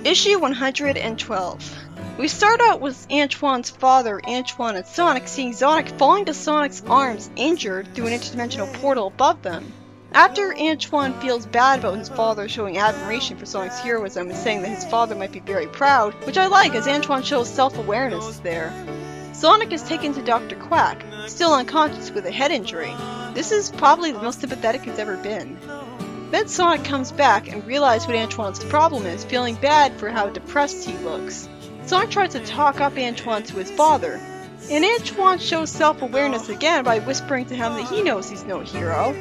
Issue 112. We start out with Antoine's father, Antoine, and Sonic seeing Sonic falling to Sonic's arms injured through an interdimensional portal above them. After Antoine feels bad about his father showing admiration for Sonic's heroism and saying that his father might be very proud, which I like as Antoine shows self-awareness there. Sonic is taken to Dr. Quack, still unconscious with a head injury. This is probably the most sympathetic he's ever been. Then Sonic comes back and realizes what Antoine's problem is, feeling bad for how depressed he looks. Sonic tries to talk up Antoine to his father, and Antoine shows self-awareness again by whispering to him that he knows he's no hero.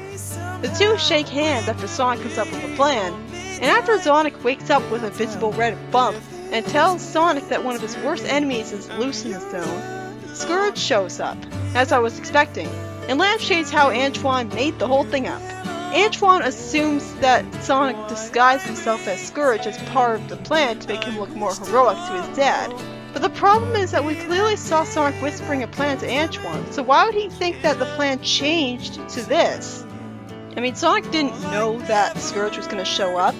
The two shake hands after Sonic comes up with a plan, and after Sonic wakes up with a visible red bump and tells Sonic that one of his worst enemies is loose in the zone, Scourge shows up, as I was expecting, and lampshades how Antoine made the whole thing up. Antoine assumes that Sonic disguised himself as Scourge as part of the plan to make him look more heroic to his dad. But the problem is that we clearly saw Sonic whispering a plan to Antoine, so why would he think that the plan changed to this? I mean, Sonic didn't know that Scourge was going to show up.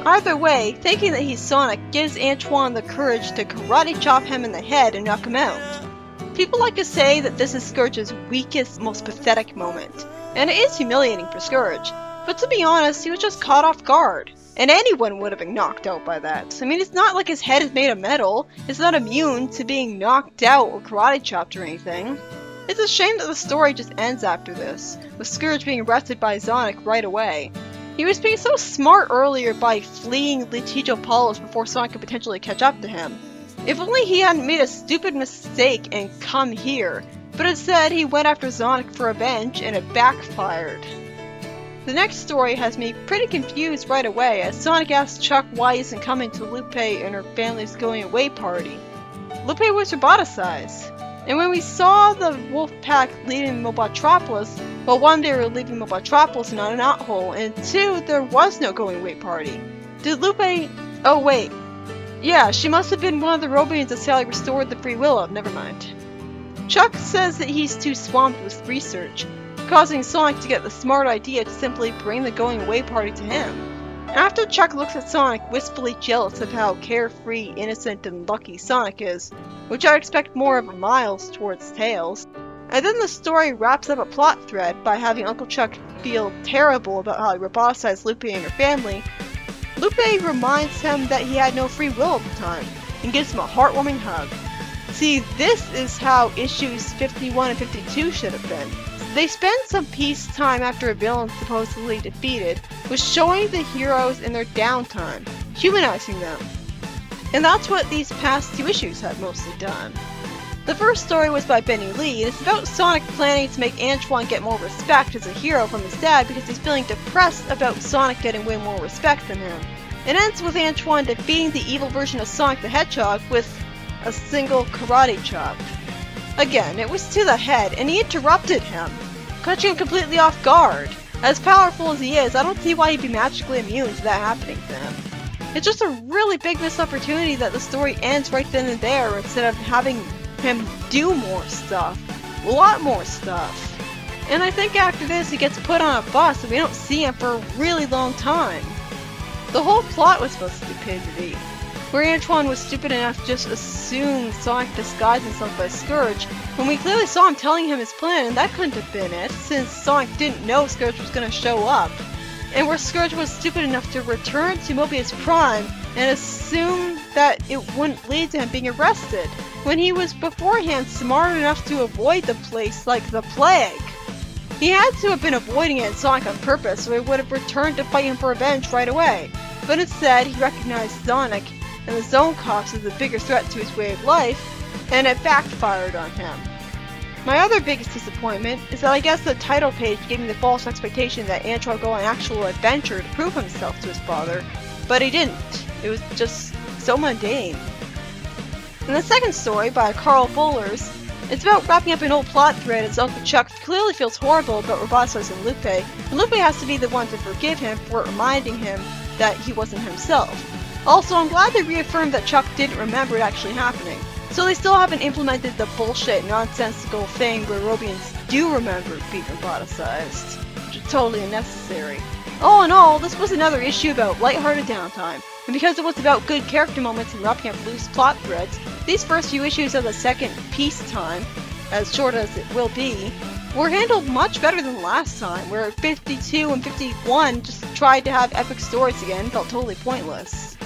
Either way, thinking that he's Sonic gives Antoine the courage to karate chop him in the head and knock him out. People like to say that this is Scourge's weakest, most pathetic moment, and it is humiliating for Scourge, but to be honest, he was just caught off guard, and anyone would have been knocked out by that. I mean, it's not like his head is made of metal, it's not immune to being knocked out or karate chopped or anything. It's a shame that the story just ends after this, with Scourge being arrested by Sonic right away. He was being so smart earlier by fleeing Litigio Palos before Sonic could potentially catch up to him. If only he hadn't made a stupid mistake and come here, but instead he went after Sonic for revenge and it backfired. The next story has me pretty confused right away as Sonic asks Chuck why he isn't coming to Lupe and her family's going away party. Lupe was roboticized, and when we saw the wolf pack leaving Mobotropolis, well, one, they were leaving Mobotropolis and not a knothole, and two, there was no going away party. Did Lupe... oh wait. Yeah, she must have been one of the Robians that Sally restored the free will of, never mind. Chuck says that he's too swamped with research, causing Sonic to get the smart idea to simply bring the going away party to him. After Chuck looks at Sonic, wistfully jealous of how carefree, innocent, and lucky Sonic is, which I expect more of a Miles towards Tails. And then the story wraps up a plot thread by having Uncle Chuck feel terrible about how he roboticized Lupe and her family. Lupe reminds him that he had no free will at the time, and gives him a heartwarming hug. See, this is how issues 51 and 52 should have been. They spend some peacetime after a villain supposedly defeated, with showing the heroes in their downtime, humanizing them. And that's what these past two issues have mostly done. The first story was by Benny Lee, and it's about Sonic planning to make Antoine get more respect as a hero from his dad because he's feeling depressed about Sonic getting way more respect than him. It ends with Antoine defeating the evil version of Sonic the Hedgehog with a single karate chop. Again, it was to the head, and he interrupted him, catching him completely off guard. As powerful as he is, I don't see why he'd be magically immune to that happening to him. It's just a really big missed opportunity that the story ends right then and there instead of having him do more stuff. A lot more stuff. And I think after this he gets put on a bus and we don't see him for a really long time. The whole plot was supposed to be stupidity, where Antoine was stupid enough to just assume Sonic disguised himself as Scourge, when we clearly saw him telling him his plan, and that couldn't have been it, since Sonic didn't know Scourge was going to show up. And where Scourge was stupid enough to return to Mobius Prime and assume that it wouldn't lead to him being arrested, when he was beforehand smart enough to avoid the place like the plague. He had to have been avoiding it in Sonic on purpose, so he would have returned to fight him for revenge right away. But instead, he recognized Sonic and the Zone Cops as a bigger threat to his way of life, and it backfired on him. My other biggest disappointment is that I guess the title page gave me the false expectation that Antoine would go on an actual adventure to prove himself to his father, but he didn't. It was just so mundane. And the second story, by Carl Fullers, it's about wrapping up an old plot thread as Uncle Chuck clearly feels horrible about roboticizing Lupe, and Lupe has to be the one to forgive him for reminding him that he wasn't himself. Also, I'm glad they reaffirmed that Chuck didn't remember it actually happening. So they still haven't implemented the bullshit, nonsensical thing where Robians do remember being roboticized, which is totally unnecessary. All in all, this was another issue about lighthearted downtime. And because it was about good character moments and wrapping up loose plot threads, these first few issues of the second peacetime, as short as it will be, were handled much better than last time, where 52 and 51 just tried to have epic stories again and felt totally pointless.